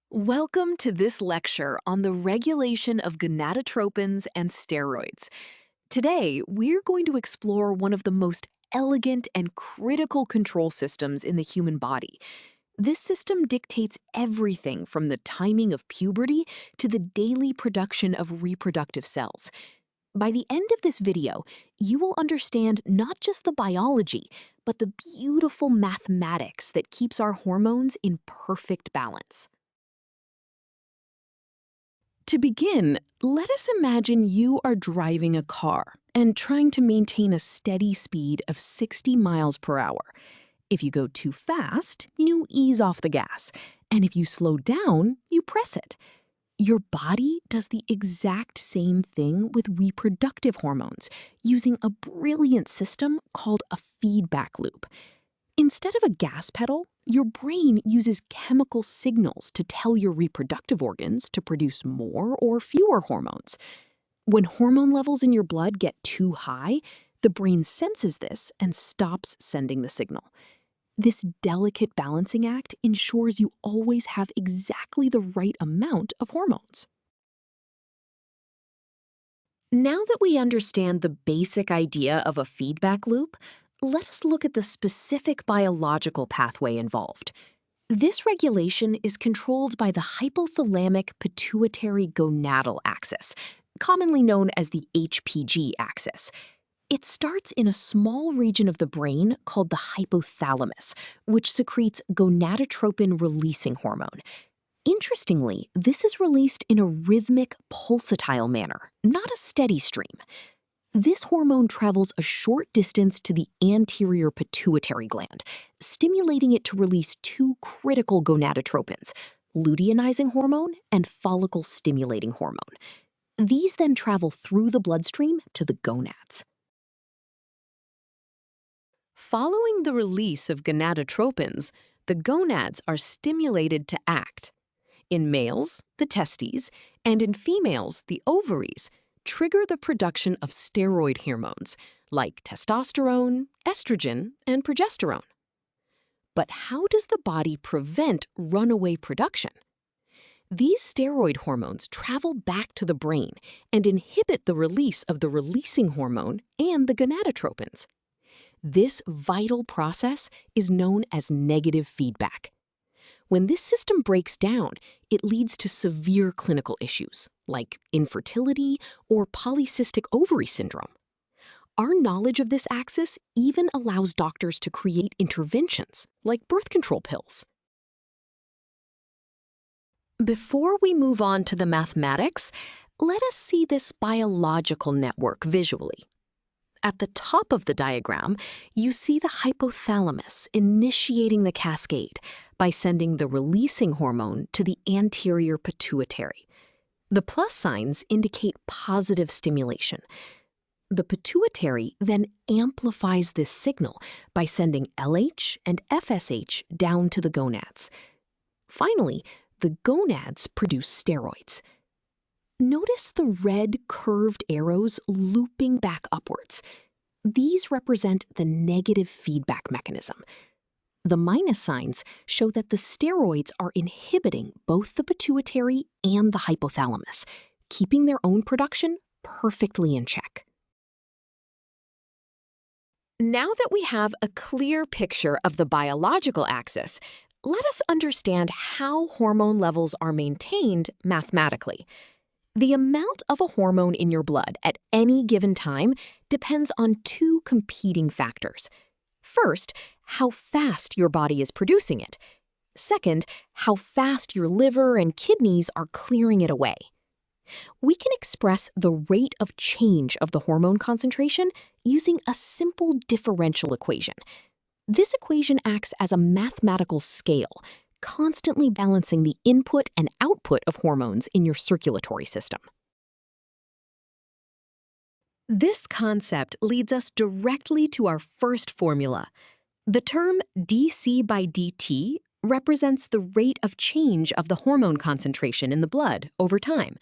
Welcome to this lecture on the regulation of gonadotropins and steroids. Today, we're going to explore one of the most elegant and critical control systems in the human body. This system dictates everything from the timing of puberty to the daily production of reproductive cells. By the end of this video, you will understand not just the biology, but the beautiful mathematics that keeps our hormones in perfect balance. To begin, let us imagine you are driving a car and trying to maintain a steady speed of 60 miles per hour. If you go too fast, you ease off the gas, and if you slow down, you press it. Your body does the exact same thing with reproductive hormones, using a brilliant system called a feedback loop. Instead of a gas pedal, your brain uses chemical signals to tell your reproductive organs to produce more or fewer hormones. When hormone levels in your blood get too high, the brain senses this and stops sending the signal. This delicate balancing act ensures you always have exactly the right amount of hormones. Now that we understand the basic idea of a feedback loop, let us look at the specific biological pathway involved. This regulation is controlled by the hypothalamic pituitary gonadal axis, commonly known as the HPG axis. It starts in a small region of the brain called the hypothalamus, which secretes gonadotropin-releasing hormone. Interestingly, this is released in a rhythmic, pulsatile manner, not a steady stream. This hormone travels a short distance to the anterior pituitary gland, stimulating it to release two critical gonadotropins, luteinizing hormone and follicle-stimulating hormone. These then travel through the bloodstream to the gonads. Following the release of gonadotropins, the gonads are stimulated to act. In males, the testes, and in females, the ovaries, trigger the production of steroid hormones like testosterone, estrogen, and progesterone. But how does the body prevent runaway production? These steroid hormones travel back to the brain and inhibit the release of the releasing hormone and the gonadotropins. This vital process is known as negative feedback. When this system breaks down, it leads to severe clinical issues like infertility or polycystic ovary syndrome. Our knowledge of this axis even allows doctors to create interventions like birth control pills. Before we move on to the mathematics, let us see this biological network visually. At the top of the diagram, you see the hypothalamus initiating the cascade by sending the releasing hormone to the anterior pituitary. The plus signs indicate positive stimulation. The pituitary then amplifies this signal by sending LH and FSH down to the gonads. Finally, the gonads produce steroids. Notice the red curved arrows looping back upwards. These represent the negative feedback mechanism. The minus signs show that the steroids are inhibiting both the pituitary and the hypothalamus, keeping their own production perfectly in check. Now that we have a clear picture of the biological axis, let us understand how hormone levels are maintained mathematically. The amount of a hormone in your blood at any given time depends on two competing factors. First, how fast your body is producing it. Second, how fast your liver and kidneys are clearing it away. We can express the rate of change of the hormone concentration using a simple differential equation. This equation acts as a mathematical scale, constantly balancing the input and output of hormones in your circulatory system. This concept leads us directly to our first formula. The term dC by dt represents the rate of change of the hormone concentration in the blood over time.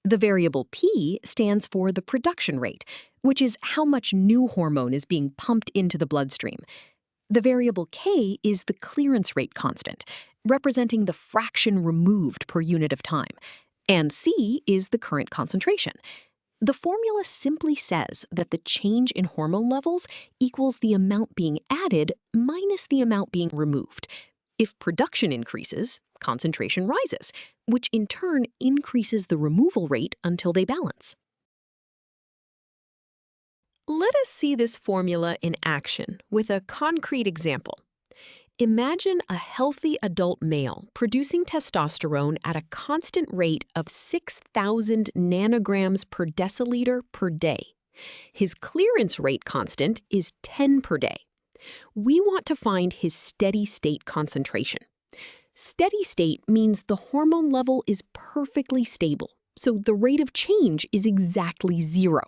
The variable P stands for the production rate, which is how much new hormone is being pumped into the bloodstream. The variable K is the clearance rate constant, representing the fraction removed per unit of time, and C is the current concentration. The formula simply says that the change in hormone levels equals the amount being added minus the amount being removed. If production increases, concentration rises, which in turn increases the removal rate until they balance. Let us see this formula in action with a concrete example. Imagine a healthy adult male producing testosterone at a constant rate of 6,000 nanograms per deciliter per day. His clearance rate constant is 10 per day. We want to find his steady state concentration. Steady state means the hormone level is perfectly stable, so the rate of change is exactly 0.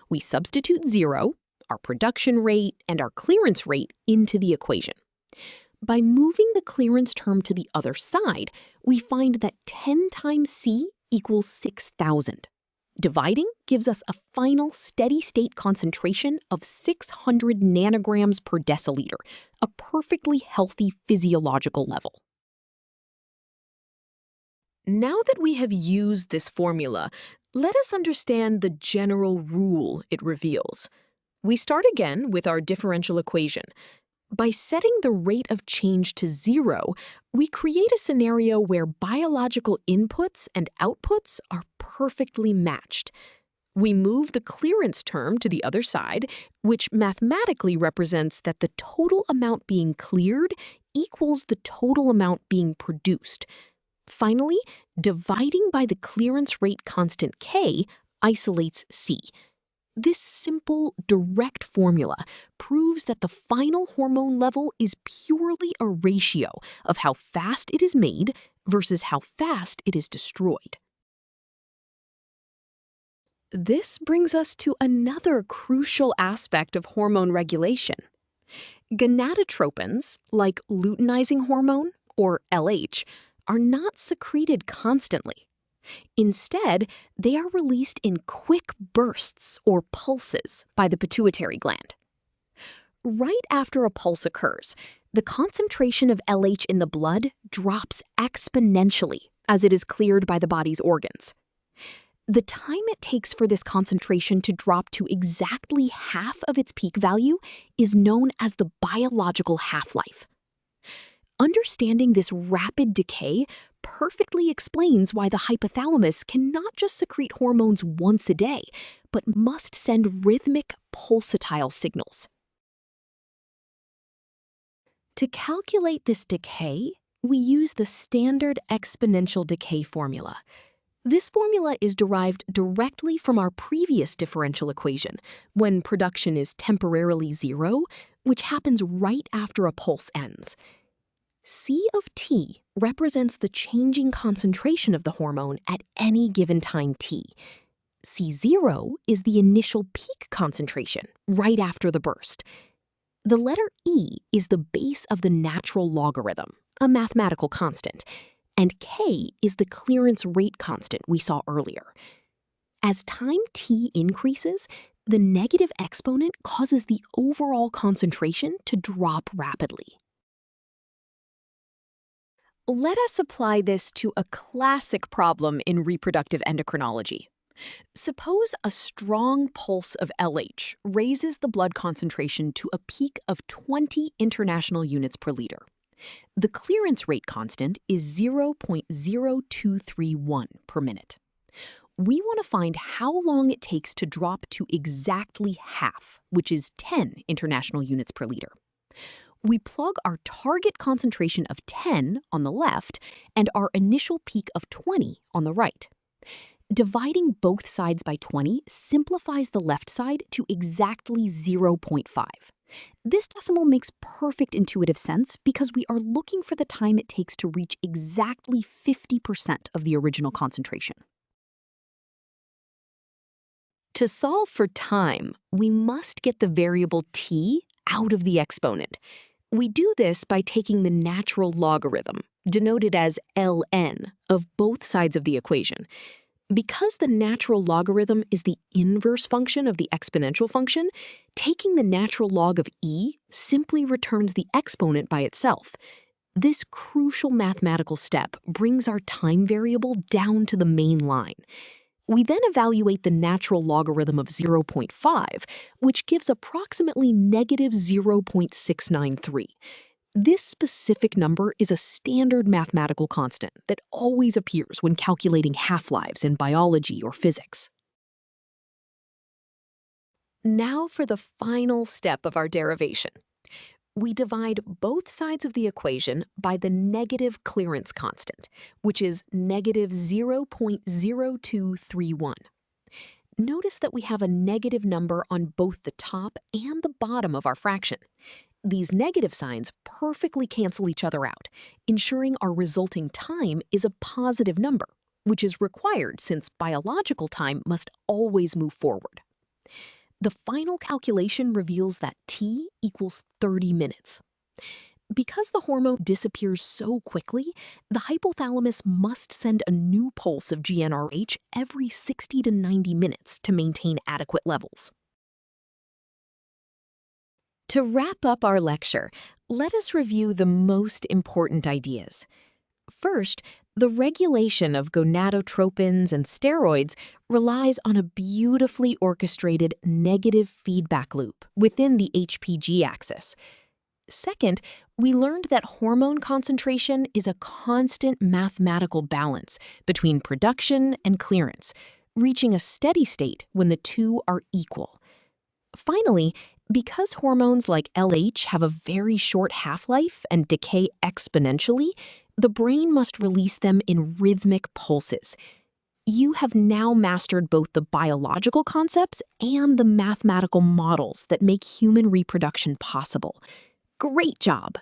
We substitute 0, our production rate, and our clearance rate into the equation. By moving the clearance term to the other side, we find that 10 times C equals 6,000. Dividing gives us a final steady-state concentration of 600 nanograms per deciliter, a perfectly healthy physiological level. Now that we have used this formula, let us understand the general rule it reveals. We start again with our differential equation. By setting the rate of change to 0, we create a scenario where biological inputs and outputs are perfectly matched. We move the clearance term to the other side, which mathematically represents that the total amount being cleared equals the total amount being produced. Finally, dividing by the clearance rate constant K isolates C. This simple, direct formula proves that the final hormone level is purely a ratio of how fast it is made versus how fast it is destroyed. This brings us to another crucial aspect of hormone regulation. Gonadotropins, like luteinizing hormone, or LH, are not secreted constantly. Instead, they are released in quick bursts or pulses by the pituitary gland. Right after a pulse occurs, the concentration of LH in the blood drops exponentially as it is cleared by the body's organs. The time it takes for this concentration to drop to exactly half of its peak value is known as the biological half-life. Understanding this rapid decay perfectly explains why the hypothalamus cannot just secrete hormones once a day, but must send rhythmic pulsatile signals. To calculate this decay, we use the standard exponential decay formula. This formula is derived directly from our previous differential equation, when production is temporarily 0, which happens right after a pulse ends. C of t represents the changing concentration of the hormone at any given time t. C0 is the initial peak concentration right after the burst. The letter E is the base of the natural logarithm, a mathematical constant, and K is the clearance rate constant we saw earlier. As time t increases, the negative exponent causes the overall concentration to drop rapidly. Let us apply this to a classic problem in reproductive endocrinology. Suppose a strong pulse of LH raises the blood concentration to a peak of 20 international units per liter. The clearance rate constant is 0.0231 per minute. We want to find how long it takes to drop to exactly half, which is 10 international units per liter. We plug our target concentration of 10 on the left and our initial peak of 20 on the right. Dividing both sides by 20 simplifies the left side to exactly 0.5. This decimal makes perfect intuitive sense because we are looking for the time it takes to reach exactly 50% of the original concentration. To solve for time, we must get the variable t out of the exponent. We do this by taking the natural logarithm, denoted as ln, of both sides of the equation. Because the natural logarithm is the inverse function of the exponential function, taking the natural log of e simply returns the exponent by itself. This crucial mathematical step brings our time variable down to the main line. We then evaluate the natural logarithm of 0.5, which gives approximately negative 0.693. This specific number is a standard mathematical constant that always appears when calculating half-lives in biology or physics. Now for the final step of our derivation. We divide both sides of the equation by the negative clearance constant, which is negative 0.0231. Notice that we have a negative number on both the top and the bottom of our fraction. These negative signs perfectly cancel each other out, ensuring our resulting time is a positive number, which is required since biological time must always move forward. The final calculation reveals that t equals 30 minutes. Because the hormone disappears so quickly, the hypothalamus must send a new pulse of GnRH every 60 to 90 minutes to maintain adequate levels. To wrap up our lecture, let us review the most important ideas. First, the regulation of gonadotropins and steroids relies on a beautifully orchestrated negative feedback loop within the HPG axis. Second, we learned that hormone concentration is a constant mathematical balance between production and clearance, reaching a steady state when the two are equal. Finally, because hormones like LH have a very short half-life and decay exponentially, the brain must release them in rhythmic pulses. You have now mastered both the biological concepts and the mathematical models that make human reproduction possible. Great job!